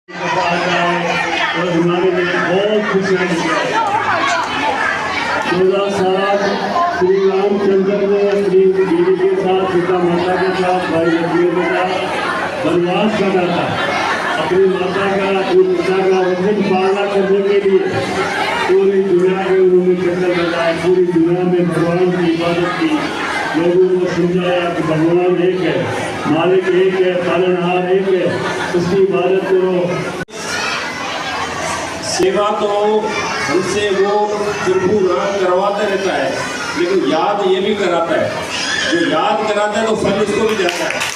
और हमारे लिए बहुत खुशियाँ मिली। 14 श्री रामचंद्र ने अपनी बीवी के साथ, सीता माता के साथ, भाई लक्ष्मण के साथ वनवास काटा था। अपनी माता का, अपनी पिता का वचन पालना करने के लिए पूरी दुनिया में उन्होंने चक्कर लगाया। पूरी दुनिया में भगवान की इबादत की, लोगों को समझाया कि भगवान एक है, मालिक एक है, पालनहार एक है, उसकी इबादत करो। सेवा तो हमसे वो प्रभु राम करवाता रहता है, लेकिन याद ये भी कराता है। जो याद कराता है तो फल उसको भी जाता है।